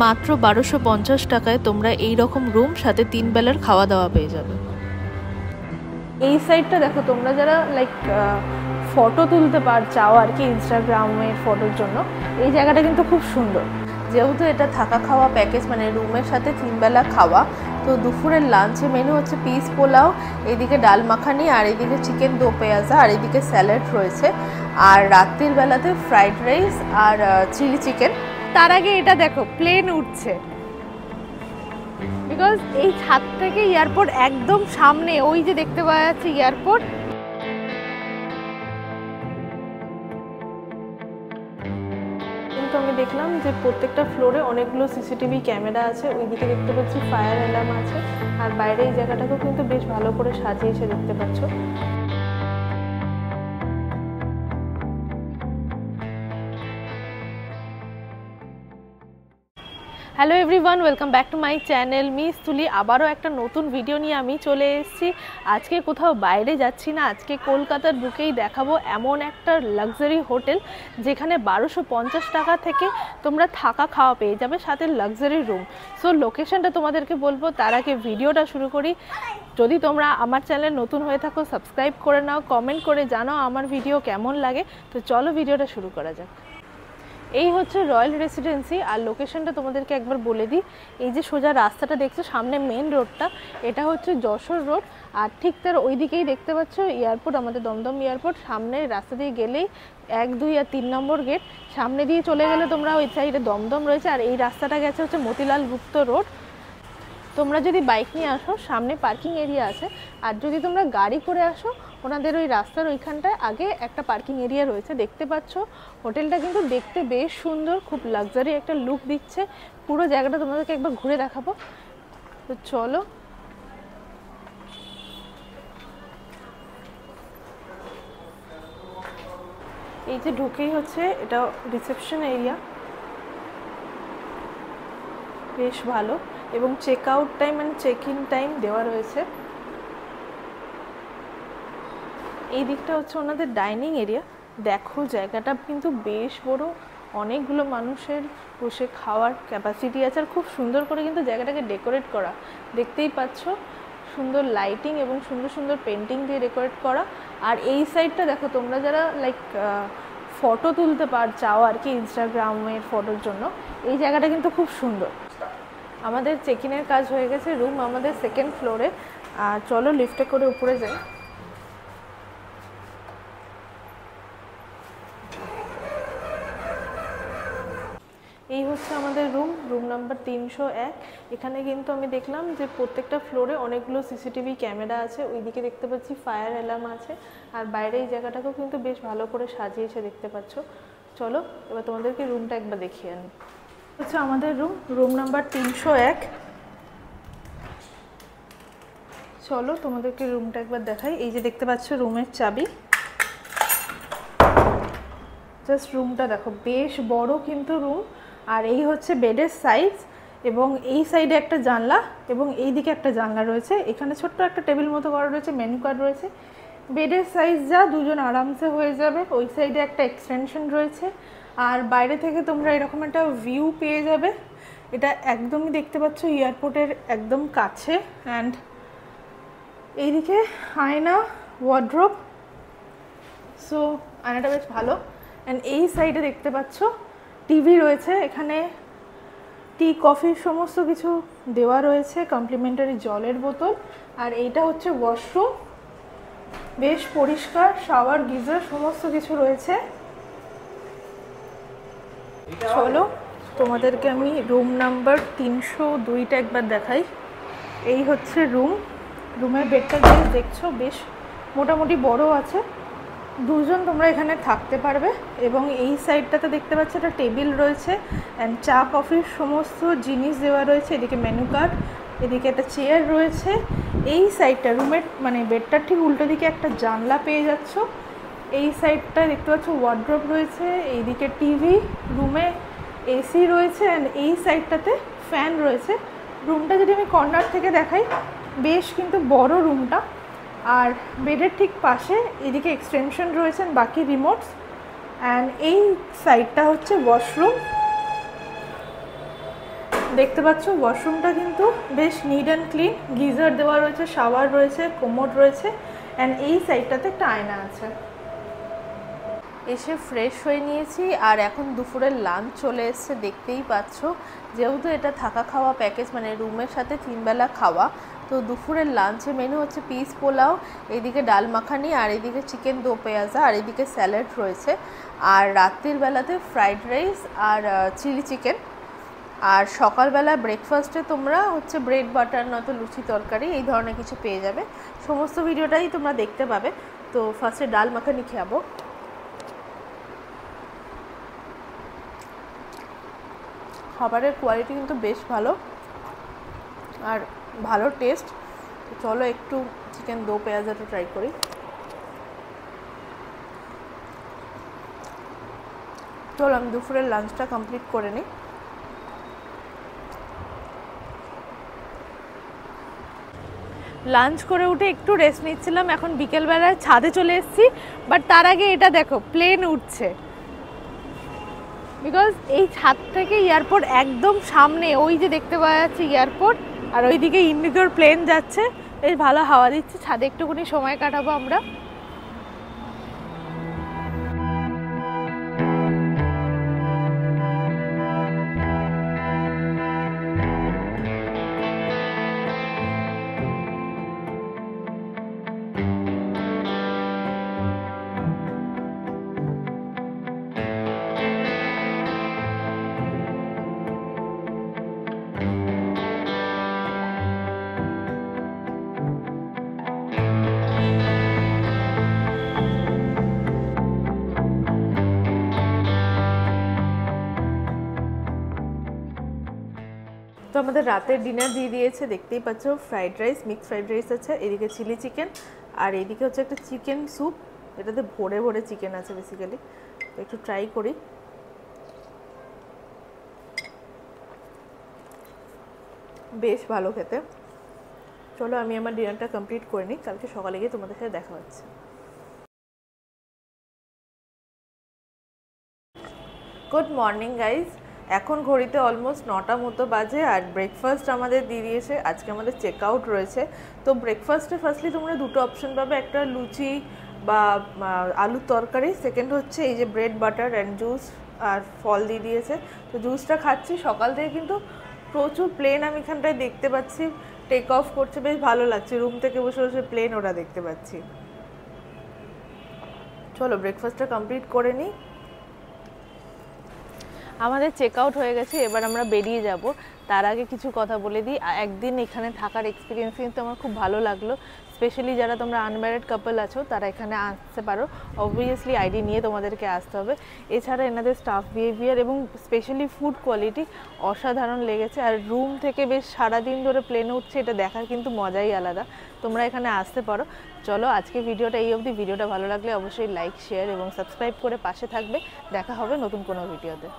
মাত্র 1250 টাকায় তোমরা এই রকম রুম সাথে 3 বেলার খাওয়া দাওয়া পেয়ে যাবে। এই সাইডটা দেখো, তোমরা যারা লাইক ফটো তুলতে চাও আর কি ইনস্টাগ্রামের ফটোর জন্য, এই জায়গাটা কিন্তু খুব সুন্দর। যেহেতু এটা থাকা খাওয়া প্যাকেজ, মানে রুমের সাথে 3 বেলা খাওয়া, তো দুপুরের লাঞ্চে মেনু হচ্ছে পিস পোলাও, এদিকে ডাল মাখানি, আর এদিকে চিকেন দো পেঁয়াজা, আর এদিকে স্যালাড রয়েছে, আর রাত্রির বেলাতে ফ্রাইড রাইস আর চিলি চিকেন। তার আগে এটা দেখো, প্লেন উঠছে, বিকজ এই ছাদ থেকে এয়ারপোর্ট একদম সামনে, ওই যে দেখতে পাওয়া যাচ্ছে এয়ারপোর্ট। কিন্তু আমি দেখলাম যে প্রত্যেকটা ফ্লোরে অনেকগুলো সিসিটিভি ক্যামেরা আছে, ওইদিকে দেখতে পাচ্ছি ফায়ার অ্যালার্ম আছে, আর বাইরে এই জায়গাটাকেও কিন্তু বেশ ভালো করে সাজিয়েছে, দেখতে পাচ্ছ। Hello everyone, welcome back to my channel miss তুলি। আবারও একটা নতুন ভিডিও নিয়ে আমি চলে এসেছি। আজকে কোথাও বাইরে যাচ্ছি না, আজকে কলকাতার বুকেই দেখাবো এমন একটা লাক্সারি হোটেল যেখানে 1250 টাকা থেকে তোমরা থাকা খাওয়া পেয়ে যাবে, সাথে লাক্সারি রুম। সো লোকেশনটা তোমাদেরকে বলবো, তার আগে ভিডিওটা শুরু করি। যদি তোমরা আমার চ্যানেল নতুন হয়ে থাকো, সাবস্ক্রাইব করে নাও, কমেন্ট করে জানাও আমার ভিডিও কেমন লাগে। তো চলো ভিডিওটা শুরু করা যাক। এই হচ্ছে রয়্যাল রেসিডেন্সি, আর লোকেশনটা তোমাদেরকে একবার বলে দিই। এই যে সোজা রাস্তাটা দেখছো সামনে, মেন রোডটা, এটা হচ্ছে যশোর রোড, আর ঠিক তার ওই দিকেই দেখতে পাচ্ছ এয়ারপোর্ট, আমাদের দমদম এয়ারপোর্ট। সামনে রাস্তা দিয়ে গেলেই 1, 2 আর 3 নম্বর গেট, সামনে দিয়ে চলে গেলে তোমরা ওই সাইডে দমদম রয়েছে, আর এই রাস্তাটা গেছে হচ্ছে মতিলাল গুপ্ত রোড। তোমরা যদি বাইক নিয়ে আসো সামনে পার্কিং এরিয়া আছে, আর যদি তোমরা গাড়ি করে আসো ওনাদের ওই রাস্তার ওইখানটায় আগে একটা পার্কিং এরিয়া রয়েছে, দেখতে পাচ্ছ। হোটেলটা কিন্তু দেখতে বেশ সুন্দর, খুব লাক্সারি একটা লুক দিচ্ছে। পুরো জায়গাটা তোমাদেরকে একবার ঘুরে দেখাবো, তো চলো। এই যে ঢুকেই হচ্ছে এটা রিসেপশন এরিয়া, বেশ ভালো, এবং check out time and check in time দেওয়া রয়েছে। এই দিকটা হচ্ছে ওনাদের ডাইনিং এরিয়া। দেখো জায়গাটা কিন্তু বেশ বড়, অনেকগুলো মানুষের বসে খাওয়ার ক্যাপাসিটি আছে, আর খুব সুন্দর করে কিন্তু জায়গাটাকে ডেকোরেট করা, দেখতেই পাচ্ছ। সুন্দর লাইটিং এবং সুন্দর সুন্দর পেন্টিং দিয়ে ডেকোরেট করা। আর এই সাইডটা দেখো, তোমরা যারা লাইক ফটো তুলতে চাও আর কি ইনস্টাগ্রামের ফটোর জন্য, এই জায়গাটা কিন্তু খুব সুন্দর। আমাদের চেক ইনের কাজ হয়ে গেছে, রুম আমাদের 2nd ফ্লোরে। আর চলো লিফটে করে উপরে যাই। এই হচ্ছে আমাদের রুম নাম্বার 301। এখানে কিন্তু আমি দেখলাম যে প্রত্যেকটা ফ্লোরে অনেকগুলো সিসিটিভি ক্যামেরা আছে, ওইদিকে দেখতে পাচ্ছি ফায়ার অ্যালার্ম আছে, আর বাইরে এই জায়গাটাকেও কিন্তু বেশ ভালো করে সাজিয়েছে, দেখতে পাচ্ছ। চলো এবার তোমাদেরকে রুমটা একবার দেখিয়ে আনি। হচ্ছে আমাদের রুম নাম্বার 301। চলো তোমাদেরকে রুমটা একবার দেখাই। এই যে দেখতে পাচ্ছ রুমের চাবি, জাস্ট রুমটা দেখো, বেশ বড় কিন্তু রুম। আর এই হচ্ছে বেডের সাইজ, এবং এই সাইডে একটা জানলা এবং এই দিকে একটা জানলা রয়েছে। এখানে ছোট্ট একটা টেবিল মতো করা রয়েছে, মেনু কার্ড রয়েছে। বেডের সাইজ যা, দুজন আরামসে হয়ে যাবে। ওই সাইডে একটা এক্সটেনশন রয়েছে, আর বাইরে থেকে তোমরা এরকম একটা ভিউ পেয়ে যাবে। এটা একদমই দেখতে পাচ্ছ এয়ারপোর্টের একদম কাছে। অ্যান্ড এইদিকে আয়না, ওয়ার্ড্রোব, সো আয়নাটা বেশ ভালো। অ্যান্ড এই সাইডে দেখতে পাচ্ছ টিভি রয়েছে, এখানে টি কফি সমস্ত কিছু দেওয়া রয়েছে, কমপ্লিমেন্টারি জলের বোতল। আর এইটা হচ্ছে ওয়াশরুম, বেশ পরিষ্কার, শাওয়ার, গিজার সমস্ত কিছু রয়েছে। চলো তোমাদেরকে আমি রুম নাম্বার 302টা একবার দেখাই। এই হচ্ছে রুমের বেডটা বেশ দেখছো, বেশ মোটামুটি বড় আছে, দুজন তোমরা এখানে থাকতে পারবে। এবং এই সাইডটাতে দেখতে পাচ্ছ একটা টেবিল রয়েছে, অ্যান্ড চা কফির সমস্ত জিনিস দেওয়া রয়েছে। এদিকে মেনু কার্ড, এদিকে একটা চেয়ার রয়েছে। এই সাইডটা রুমের মানে বেডটার ঠিক উল্টো দিকে একটা জানলা পেয়ে যাচ্ছ। এই সাইডটা দেখতে পাচ্ছ ওয়ার্ড্রোব রয়েছে, এইদিকে টিভি, রুমে এসি রয়েছে, অ্যান্ড এই সাইডটাতে ফ্যান রয়েছে। রুমটা যদি আমি কর্নার থেকে দেখাই, বেশ কিন্তু বড় রুমটা। আর বেডের ঠিক পাশে এদিকে এক্সটেনশন রয়েছে, বাকি রিমোটস। অ্যান্ড এই সাইডটা হচ্ছে ওয়াশরুম। দেখতে পাচ্ছ ওয়াশরুমটা কিন্তু বেশ নিট অ্যান্ড ক্লিন, গিজার দেওয়া রয়েছে, শাওয়ার রয়েছে, কোমোড রয়েছে, অ্যান্ড এই সাইডটাতে একটা আয়না আছে। এসে ফ্রেশ হয়ে নিয়েছি আর এখন দুপুরের লাঞ্চ চলে এসছে, দেখতেই পাচ্ছ। যেহেতু এটা থাকা খাওয়া প্যাকেজ, মানে রুমের সাথে 3 বেলা খাওয়া, তো দুপুরের লাঞ্চে মেনু হচ্ছে পিস পোলাও, এইদিকে ডাল মাখানি, আর এইদিকে চিকেন দো পেঁয়াজা, আর এইদিকে স্যালাড রয়েছে, আর রাত্রির বেলাতে ফ্রাইড রাইস আর চিলি চিকেন। আর সকালবেলা ব্রেকফাস্টে তোমরা হচ্ছে ব্রেড বাটার নয়তো লুচি তরকারি এই ধরনের কিছু পেয়ে যাবে। সমস্ত ভিডিওটাই তোমরা দেখতে পাবে। তো ফার্স্টে ডাল মাখানি খাবো। খাবারের কোয়ালিটি কিন্তু বেশ ভালো আর ভালো টেস্ট। তো চলো একটু চিকেন দো পেঁয়াজাটা ট্রাই করি। চলো আমি দুপুরের লাঞ্চটা কমপ্লিট করে নিই। লাঞ্চ করে উঠে একটু রেস্ট নিচ্ছিলাম, এখন বিকেলবেলায় ছাদে চলে এসেছি। বাট তার আগে এটা দেখো, প্লেন উঠছে। বিকজ এই ছাদ থেকে এয়ারপোর্ট একদম সামনে, ওই যে দেখতে পাওয়া যাচ্ছে এয়ারপোর্ট, আর ওইদিকে ইন্ডিগোর প্লেন যাচ্ছে, বেশ ভালো হাওয়া দিচ্ছে। ছাদে একটুখানি সময় কাটাবো আমরা। তো আমাদের রাতের ডিনার দিয়ে দিয়েছে, দেখতেই পাচ্ছ। Fried rice, mix fried rice আছে, এদিকে চিলি চিকেন, আর এইদিকে হচ্ছে একটা চিকেন স্যুপ, এটাতে ভরে ভরে চিকেন আছে বেসিক্যালি। তো একটু ট্রাই করি। বেশ ভালো খেতে। চলো আমি আমার ডিনারটা কমপ্লিট করে নিই, কালকে সকালে গিয়ে তোমাদের সাথে দেখা হচ্ছে। Good morning guys. এখন ঘড়িতে অলমোস্ট 9টা মতো বাজে, আর ব্রেকফাস্ট আমাদের দিয়ে দিয়েছে। আজকে আমাদের চেক আউট রয়েছে। তো ব্রেকফাস্টে ফার্স্টলি তোমরা দুটো অপশন পাবে, একটা লুচি বা আলুর তরকারি, সেকেন্ড হচ্ছে এই যে ব্রেড বাটার অ্যান্ড জুস আর ফল দিয়ে দিয়েছে। তো জুসটা খাচ্ছি। সকাল থেকে কিন্তু প্রচুর প্লেন আমি এখানটায় দেখতে পাচ্ছি টেক অফ করছে, বেশ ভালো লাগছে। রুম থেকে বসে বসে প্লেন ওরা দেখতে পাচ্ছি। চলো ব্রেকফাস্টটা কমপ্লিট করে নিই। আমাদের চেক আউট হয়ে গেছে, এবার আমরা বেরিয়ে যাব। তার আগে কিছু কথা বলে দিই। একদিন এখানে থাকার এক্সপিরিয়েন্স কিন্তু আমার খুব ভালো লাগলো। স্পেশালি যারা তোমরা আনম্যারিড কাপল আছো তারা এখানে আসতে পারো। অবভিয়াসলি আইডি নিয়ে তোমাদেরকে আসতে হবে। এছাড়া এনাদের স্টাফ বিহেভিয়ার এবং স্পেশালি ফুড কোয়ালিটি অসাধারণ লেগেছে। আর রুম থেকে বেশ সারাদিন ধরে প্লেনে উঠছে, এটা দেখার কিন্তু মজাই আলাদা। তোমরা এখানে আসতে পারো। চলো আজকে ভিডিওটা এই অবধি। ভিডিওটা ভালো লাগলে অবশ্যই লাইক, শেয়ার এবং সাবস্ক্রাইব করে পাশে থাকবে। দেখা হবে নতুন কোনো ভিডিওতে।